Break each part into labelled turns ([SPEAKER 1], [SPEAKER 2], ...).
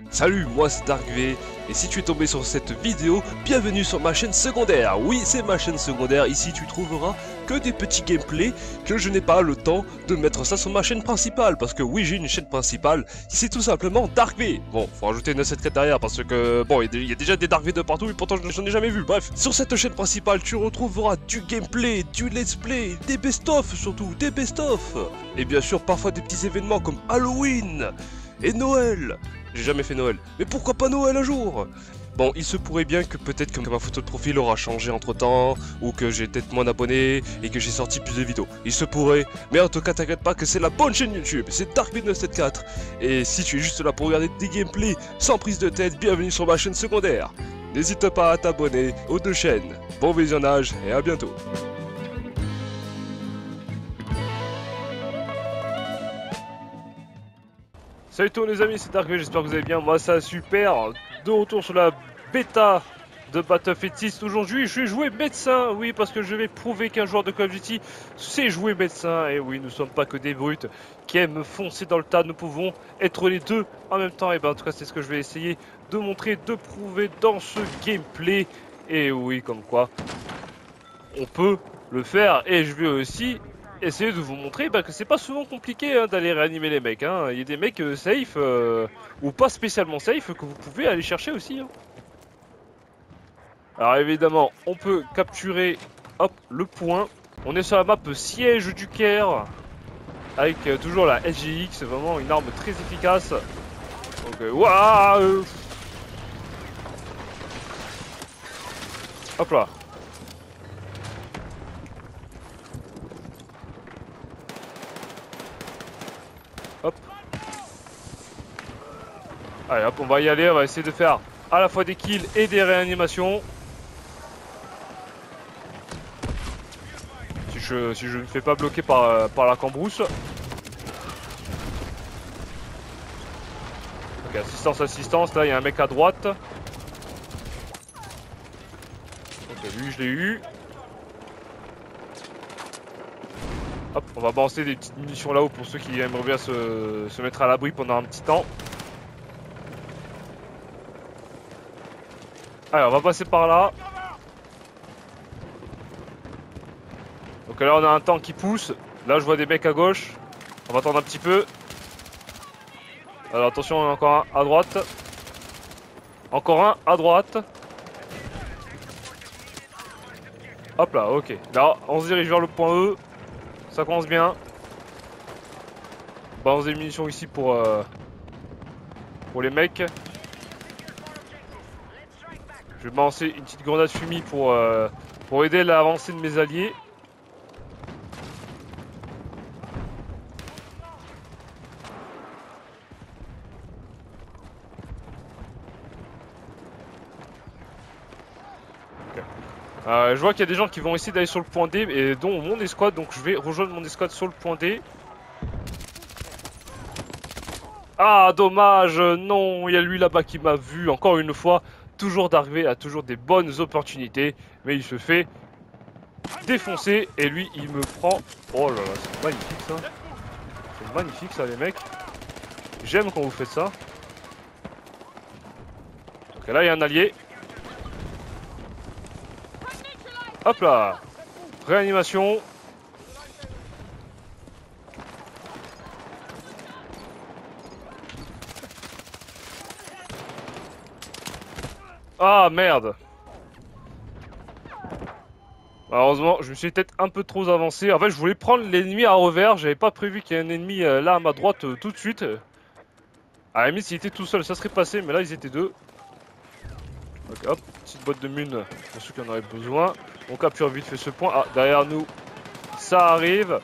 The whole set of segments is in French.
[SPEAKER 1] Salut, moi c'est DarkV, et si tu es tombé sur cette vidéo, bienvenue sur ma chaîne secondaire. Oui, c'est ma chaîne secondaire, ici tu trouveras que des petits gameplays, que je n'ai pas le temps de mettre ça sur ma chaîne principale, parce que oui, j'ai une chaîne principale, c'est tout simplement DarkV. Bon, faut rajouter 974 derrière, parce que bon, il y a déjà des DarkV de partout, et pourtant j'en ai jamais vu, bref. Sur cette chaîne principale, tu retrouveras du gameplay, du let's play, des best-of surtout, des best-of, et bien sûr parfois des petits événements comme Halloween, et Noël. J'ai jamais fait Noël. Mais pourquoi pas Noël un jour? Bon, il se pourrait bien que peut-être que ma photo de profil aura changé entre temps, ou que j'ai peut-être moins d'abonnés, et que j'ai sorti plus de vidéos. Il se pourrait, mais en tout cas t'inquiète pas que c'est la bonne chaîne YouTube, c'est DarkV974. Et si tu es juste là pour regarder des gameplays sans prise de tête, bienvenue sur ma chaîne secondaire. N'hésite pas à t'abonner aux deux chaînes. Bon visionnage et à bientôt. Salut tous les amis, c'est DarkV, j'espère que vous allez bien, moi ça super. De retour sur la bêta de Battlefield 6. Aujourd'hui je vais jouer médecin, oui, parce que je vais prouver qu'un joueur de Call of Duty sait jouer médecin. Et oui, nous sommes pas que des brutes qui aiment foncer dans le tas, nous pouvons être les deux en même temps. Et ben en tout cas c'est ce que je vais essayer de montrer, de prouver dans ce gameplay. Et oui, comme quoi on peut le faire. Et je vais aussi essayer de vous montrer que c'est pas souvent compliqué d'aller réanimer les mecs. Il y a des mecs safe ou pas spécialement safe que vous pouvez aller chercher aussi. Alors évidemment, on peut capturer hop le point. On est sur la map siège du Caire avec toujours la SGX, c'est vraiment une arme très efficace. Donc waouh, hop là. Hop. Allez hop, on va y aller, on va essayer de faire à la fois des kills et des réanimations. Si je ne me fais pas bloquer par la cambrousse. Ok, assistance, là il y a un mec à droite. Ok, lui je l'ai eu. Hop, on va balancer des petites munitions là-haut pour ceux qui aimeraient bien se mettre à l'abri pendant un petit temps. Allez, on va passer par là. Donc là on a un tank qui pousse. Là je vois des mecs à gauche. On va attendre un petit peu. Alors attention, il y en a encore un à droite. Encore un à droite. Hop là, ok. Là on se dirige vers le point E. Ça commence bien. On balance des munitions ici pour les mecs. Je vais balancer une petite grenade fumée pour aider l'avancée de mes alliés. Okay. Je vois qu'il y a des gens qui vont essayer d'aller sur le point D, et dont mon escouade, donc je vais rejoindre mon escouade sur le point D. Ah, dommage, non, il y a lui là-bas qui m'a vu, encore une fois. Toujours d'arriver à toujours des bonnes opportunités, mais il se fait défoncer, et lui, il me prend... Oh là là, c'est magnifique ça. C'est magnifique ça, les mecs. J'aime quand vous faites ça. Ok, là, il y a un allié. Hop là. Réanimation. Ah merde. Malheureusement, je me suis peut-être un peu trop avancé. En fait, je voulais prendre l'ennemi à revers. J'avais pas prévu qu'il y ait un ennemi là à ma droite tout de suite. À la limite, s'il était tout seul, ça serait passé. Mais là, ils étaient deux. Ok, hop. Petite boîte de mine pour ceux qui en auraient besoin. On capture vite fait ce point. Ah, derrière nous, ça arrive.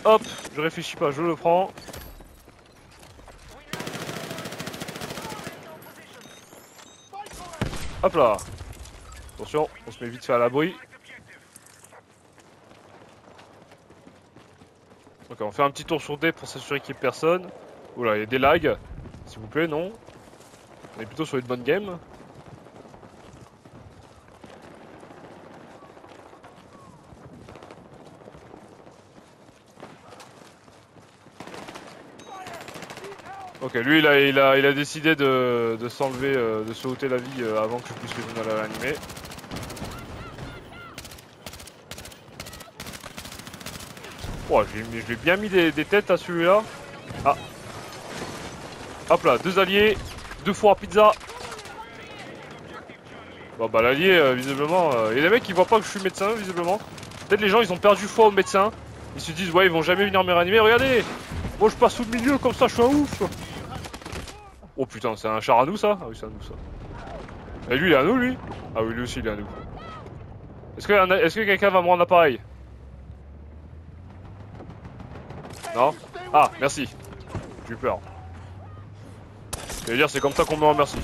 [SPEAKER 1] Hop, je réfléchis pas, je le prends. Hop là. Attention, on se met vite fait à l'abri. Ok, on fait un petit tour sur D pour s'assurer qu'il n'y ait personne. Oula, il y a des lags. S'il vous plaît, non. On est plutôt sur une bonne game. Ok, lui il a décidé de s'enlever, de se ôter la vie avant que je puisse le donner à l'animer. Oh, je lui ai bien mis des têtes à celui-là. Ah. Hop là, 2 alliés, 2 fours à pizza. Bon bah l'allié, visiblement, y a des mecs qui voient pas que je suis médecin, visiblement. Peut-être les gens ils ont perdu foi au médecin. Ils se disent ouais ils vont jamais venir me réanimer, regardez. Moi je passe sous le milieu comme ça, je suis un ouf. Oh putain, c'est un char à nous ça? Ah oui c'est à nous ça. Et lui il est à nous lui? Ah oui lui aussi il est à nous. Est-ce que quelqu'un va me rendre l'appareil? Non? Ah merci. J'ai eu peur. Je veux dire c'est comme ça qu'on me remercie.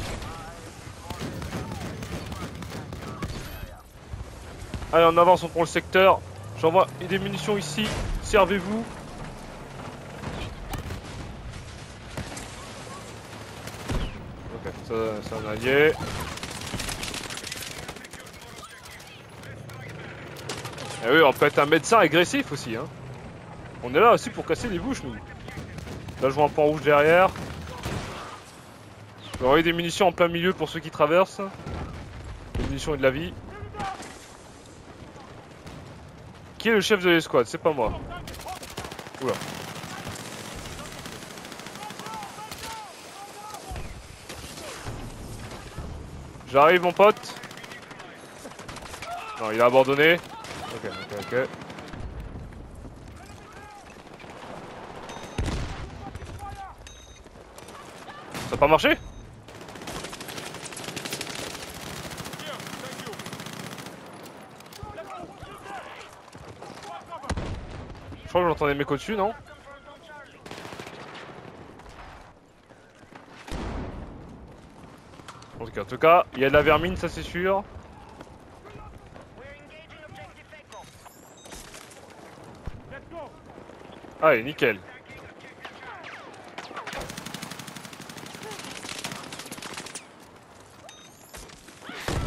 [SPEAKER 1] Allez en avance on prend le secteur. J'envoie des munitions ici. Servez-vous. Ok, ça c'est un allié. Et oui, on peut être un médecin agressif aussi, hein. On est là aussi pour casser les bouches, nous. Là, je vois un point rouge derrière. Je vais envoyer des munitions en plein milieu pour ceux qui traversent. Des munitions et de la vie. Qui est le chef de l'escouade? C'est pas moi. Oula. J'arrive, mon pote. Non, il a abandonné. Ok. Ça a pas marché? Je crois que j'entendais mes au-dessus, non? En tout cas, il y a de la vermine, ça c'est sûr. Allez, nickel.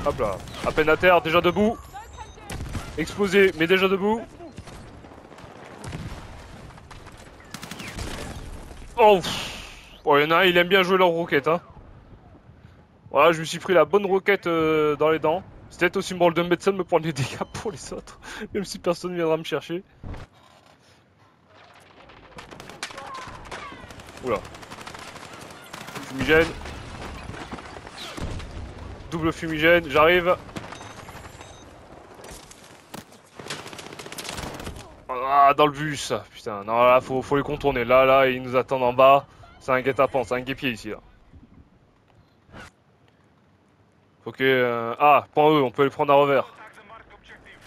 [SPEAKER 1] Hop là. À peine à terre, déjà debout. Explosé, mais déjà debout. Oh, bon, il y en a un, il aime bien jouer leur roquette, hein. Voilà, je me suis pris la bonne roquette dans les dents. C'est peut-être aussi mon rôle de médecin de me prendre les dégâts pour les autres. Même si personne viendra me chercher. Oula. Fumigène. Double fumigène, j'arrive. Ah, dans le bus. Putain, non, là, faut les contourner. Là, ils nous attendent en bas. C'est un guet-apens, c'est un guépier ici, là. Ok, ah, point E, on peut les prendre à revers.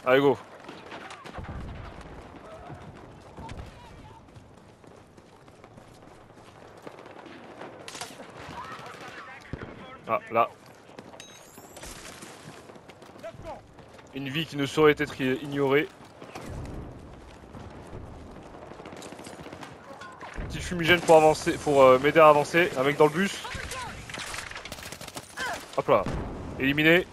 [SPEAKER 1] Allez, go. Ah, là. Une vie qui ne saurait être ignorée. Petite fumigène pour avancer, pour m'aider à avancer. Un mec dans le bus. Hop là. Éliminé.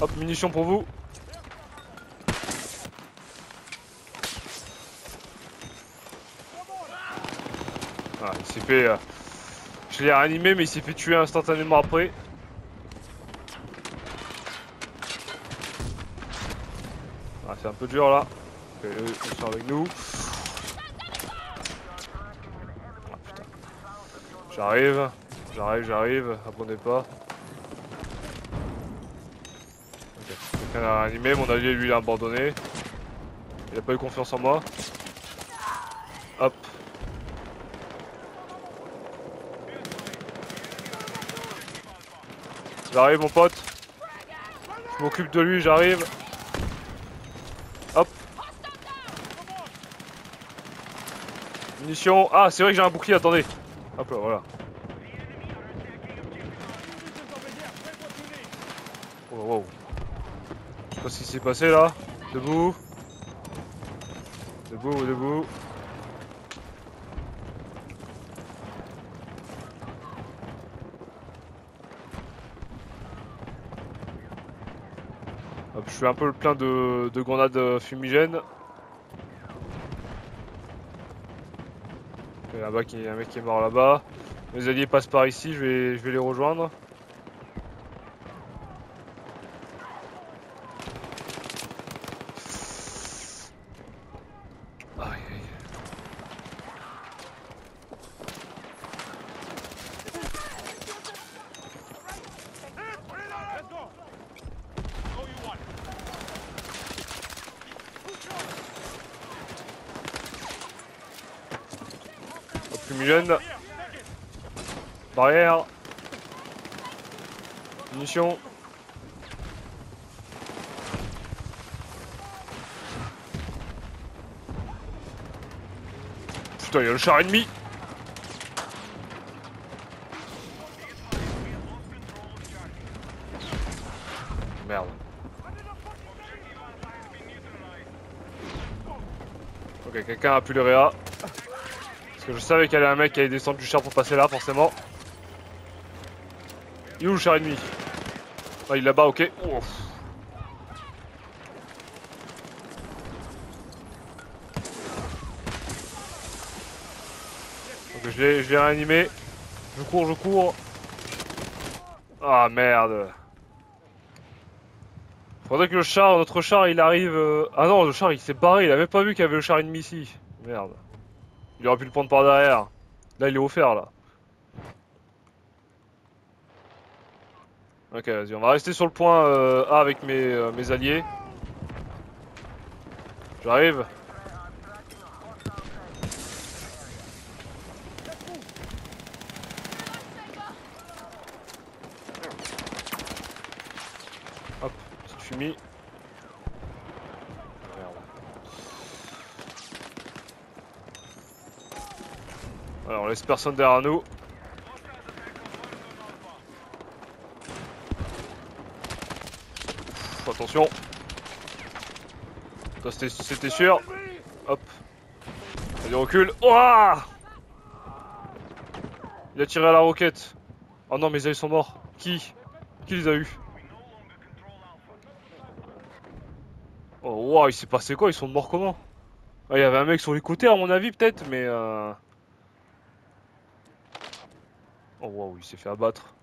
[SPEAKER 1] Hop, munitions pour vous. Ah, il s'est fait... je l'ai réanimé, mais il s'est fait tuer instantanément après. Ah, c'est un peu dur là. Ok, ils sont avec nous. Ah putain. J'arrive. Abonnez pas. Ok. Quelqu'un a réanimé, mon allié lui il a abandonné. Il a pas eu confiance en moi. Hop. J'arrive mon pote. Je m'occupe de lui, j'arrive. Hop. Munitions. Ah c'est vrai que j'ai un bouclier, attendez. Hop là, voilà. Oh, wow. Je sais pas ce qui s'est passé là. Debout. Debout. Je fais un peu le plein de grenades fumigènes. Et là-bas, il y a un mec qui est mort là-bas. Mes alliés passent par ici, je vais les rejoindre. Aïe aïe. Hop, fumigène. Barrière. Munitions. Putain, il y a le char ennemi. Merde. Ok, quelqu'un a pu le réa. Parce que je savais qu'il y avait un mec qui allait descendre du char pour passer là, forcément. Il est où le char ennemi? Ah, il est là-bas, ok. Ouf. Donc je l'ai réanimé. Je cours. Ah merde. Faudrait que notre char il arrive... Ah non, le char il s'est barré, il a même pas vu qu'il y avait le char ennemi ici. Merde. Il aurait pu le prendre par derrière. Là il est offert là. Ok, vas-y, on va rester sur le point A avec mes alliés. J'arrive. Hop, petite fumée. Merde. Alors, on laisse personne derrière nous. Pff, attention. Ça c'était sûr. Hop. Allez, recule. Ouah! Il a tiré à la roquette. Oh non, mes alliés sont morts. Qui les a eu? Oh, wow, il s'est passé quoi? Ils sont morts comment? Ah, il y avait un mec sur les côtés à mon avis peut-être, mais oh wow, il s'est fait abattre.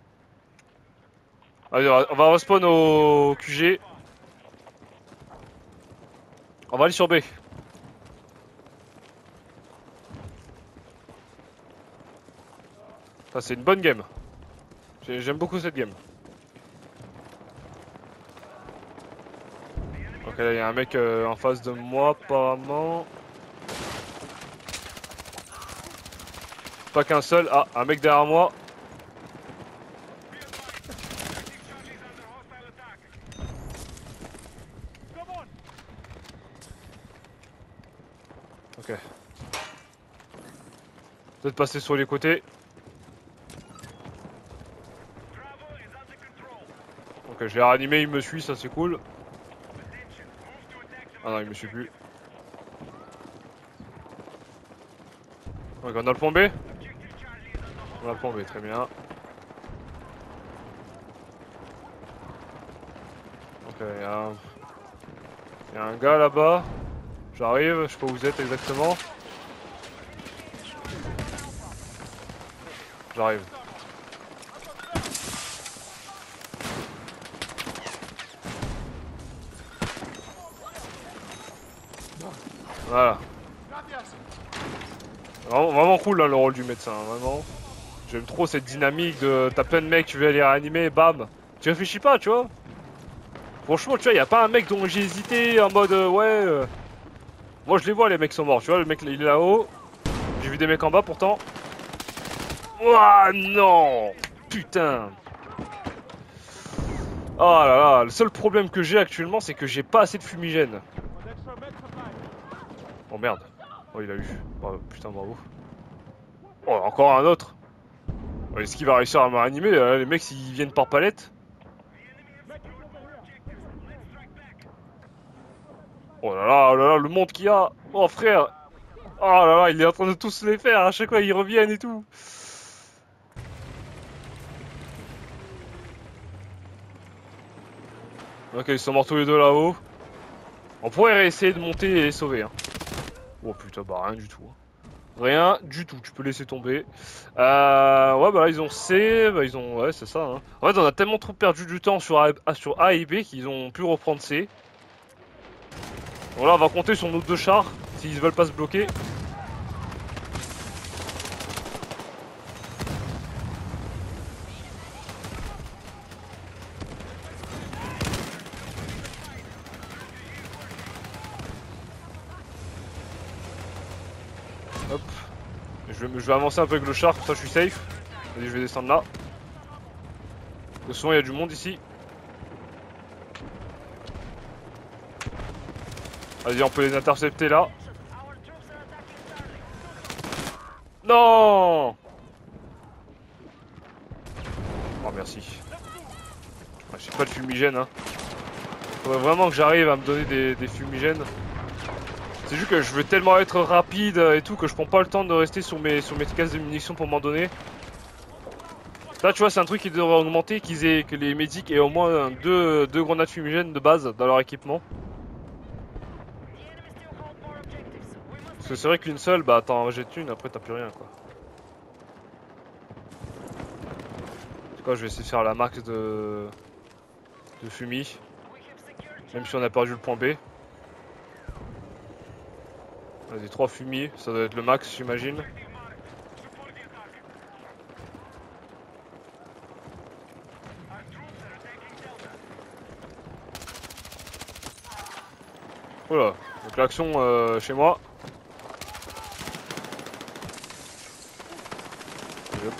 [SPEAKER 1] Allez, on va respawn au QG. On va aller sur B. Ça c'est une bonne game. J'aime beaucoup cette game. Ok, là il y a un mec en face de moi apparemment. Pas qu'un seul. Ah, un mec derrière moi. Ok. Peut-être passer sur les côtés. Ok, je l'ai réanimé, il me suit, ça c'est cool. Ah non, il me suit plus. Ok, on a le point B. On a le point B, très bien. Ok, il y a un gars là-bas. J'arrive, je sais pas où vous êtes exactement. J'arrive. Voilà. Vraiment cool là le rôle du médecin, vraiment. J'aime trop cette dynamique de t'as plein de mecs, tu veux aller réanimer, bam. Tu réfléchis pas, tu vois. Franchement, tu vois, y a pas un mec dont j'ai hésité en mode ouais. Moi je les vois, les mecs sont morts, tu vois, le mec il est là-haut. J'ai vu des mecs en bas pourtant. Ouah non. Putain. Oh là là, le seul problème que j'ai actuellement c'est que j'ai pas assez de fumigène. Oh merde. Oh il a eu. Oh, putain bravo. Oh encore un autre. Oh, est-ce qu'il va réussir à me réanimer les mecs s'ils viennent par palette? Oh là là, le monde qu'il y a. Oh frère. Oh là là, il est en train de tous les faire. À chaque fois ils reviennent et tout. Ok, ils sont morts tous les deux là-haut. On pourrait réessayer de monter et les sauver. Hein. Oh putain, bah rien du tout. Hein. Rien du tout, tu peux laisser tomber. Ouais, bah là ils ont C, bah ils ont... Ouais, c'est ça. Hein. En fait, on a tellement trop perdu du temps sur A et B qu'ils ont pu reprendre C. Donc là, on va compter sur nos deux chars, s'ils veulent pas se bloquer. Hop. Je vais avancer un peu avec le char, comme ça je suis safe. Vas-y, je vais descendre là. De toute façon, il y a du monde ici. Vas-y, on peut les intercepter là. Non! Oh, merci. Ah, j'ai pas de fumigène, hein. Faudrait vraiment que j'arrive à me donner des fumigènes. C'est juste que je veux tellement être rapide et tout que je prends pas le temps de rester sur mes cases de munitions pour m'en donner. Là, tu vois, c'est un truc qui devrait augmenter, que les médics aient au moins deux grenades fumigènes de base dans leur équipement. Parce que c'est vrai qu'une seule, bah t'en jettes une, après t'as plus rien quoi. En tout cas, je vais essayer de faire la max de fumée. Même si on a perdu le point B. Vas-y, 3 fumiers, ça doit être le max, j'imagine. Voilà, donc l'action chez moi. Et hop.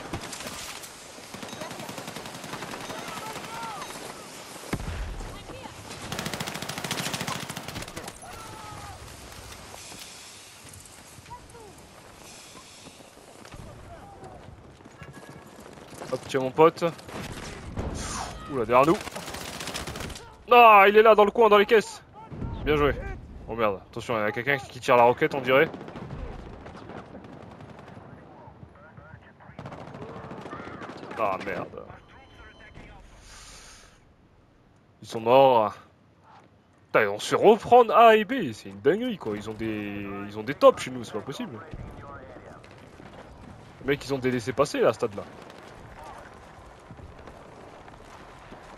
[SPEAKER 1] Hop, tiens mon pote. Oula, derrière nous. Ah, il est là dans le coin, dans les caisses. Bien joué. Oh merde, attention, il y a quelqu'un qui tire la roquette, on dirait. Ah merde. Ils sont morts. Putain, on se fait reprendre A et B, c'est une dinguerie quoi. Ils ont des tops chez nous, c'est pas possible. Les mecs, ils ont des laissés-passer là, à ce stade là.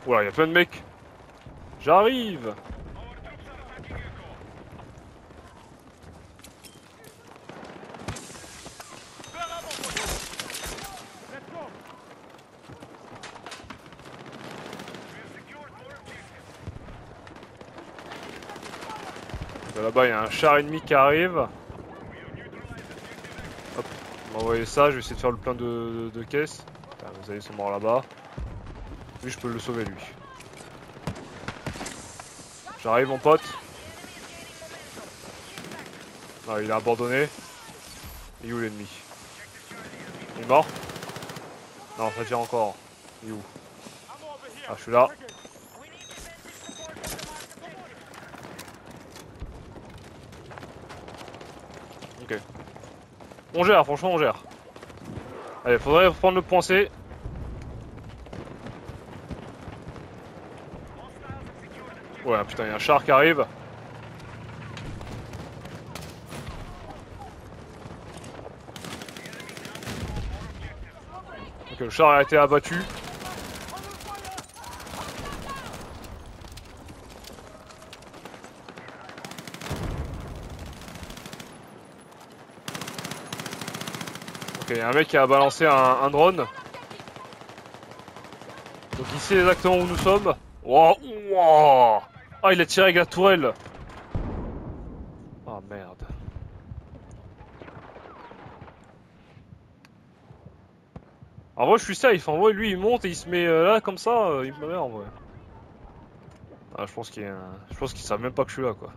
[SPEAKER 1] Oula, il y a plein de mecs. J'arrive. Là-bas, il y a un char ennemi qui arrive. Hop, on va envoyer ça, je vais essayer de faire le plein de caisses. Putain, vous savez, ils sont morts là-bas. Lui, je peux le sauver, lui. J'arrive, mon pote. Ah, il est abandonné. Il est où l'ennemi? Il est mort? Non, ça tire encore. Il est où? Ah, je suis là. Ok. On gère, franchement, on gère. Allez, faudrait reprendre le point C. Ouais, putain, il y a un char qui arrive. Ok, le char a été abattu. Ok, il y a un mec qui a balancé un drone. Donc il sait exactement où nous sommes. Wow, wow. Ah, il a tiré avec la tourelle. Oh merde. En vrai, je suis safe. En vrai, lui, il monte et il se met là comme ça. Il me met en vrai. Ah, je pense qu'il savent même pas que je suis là, quoi.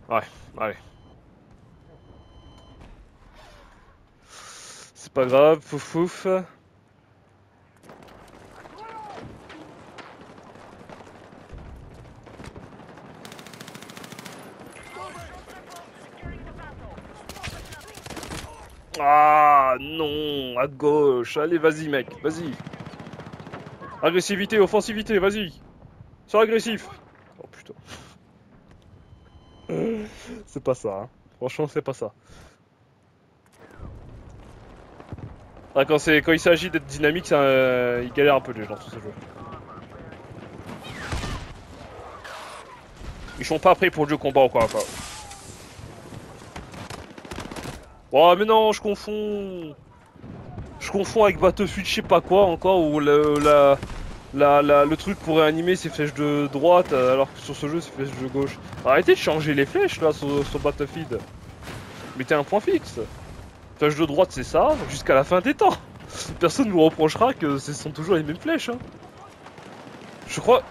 [SPEAKER 1] Ouais, allez. C'est pas grave, fouf fouf. Ah non, à gauche. Allez, vas-y, mec, vas-y. Agressivité, offensivité, vas-y. Sois agressif. Oh putain. C'est pas ça, hein. Franchement, c'est pas ça. Ah, quand il s'agit d'être dynamique, il galère un peu les gens sur ce jeu. Ils sont pas prêts pour le jeu combat ou quoi. Oh mais non, je confonds. Je confonds avec Battlefield, je sais pas quoi encore, où le truc pour réanimer ses flèches de droite, alors que sur ce jeu c'est flèches de gauche. Arrêtez de changer les flèches là sur Battlefield. Mettez un point fixe. Flèche de droite c'est ça, jusqu'à la fin des temps. Personne ne vous reprochera que ce sont toujours les mêmes flèches. Hein. Je crois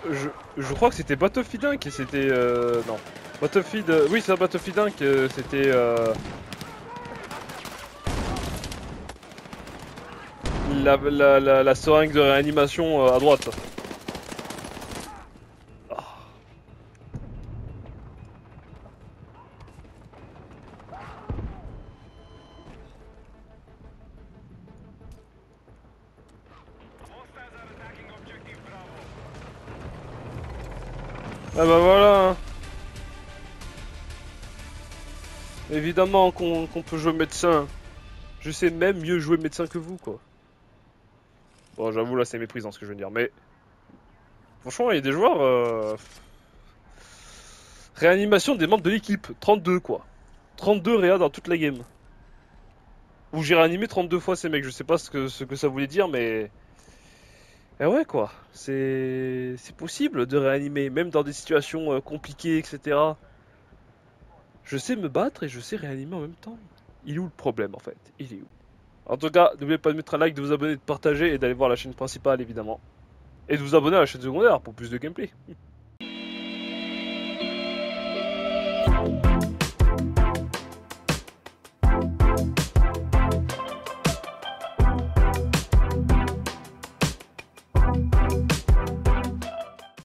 [SPEAKER 1] que c'était Battlefield 1 qui c'était... non. Battlefield... oui c'est Battlefield 1 que c'était... la seringue de réanimation à droite. Ah bah voilà hein. Évidemment qu'on peut jouer médecin. Je sais même mieux jouer médecin que vous quoi. Bon j'avoue là c'est méprisant ce que je veux dire mais... Franchement il y a des joueurs... Réanimation des membres de l'équipe. 32 quoi. 32 réa dans toute la game. Ou j'ai réanimé 32 fois ces mecs, je sais pas ce que ça voulait dire mais... Eh ouais quoi, c'est possible de réanimer, même dans des situations compliquées, etc. Je sais me battre et je sais réanimer en même temps. Il est où le problème en fait? Il est où? En tout cas, n'oubliez pas de mettre un like, de vous abonner, de partager et d'aller voir la chaîne principale évidemment. Et de vous abonner à la chaîne secondaire pour plus de gameplay.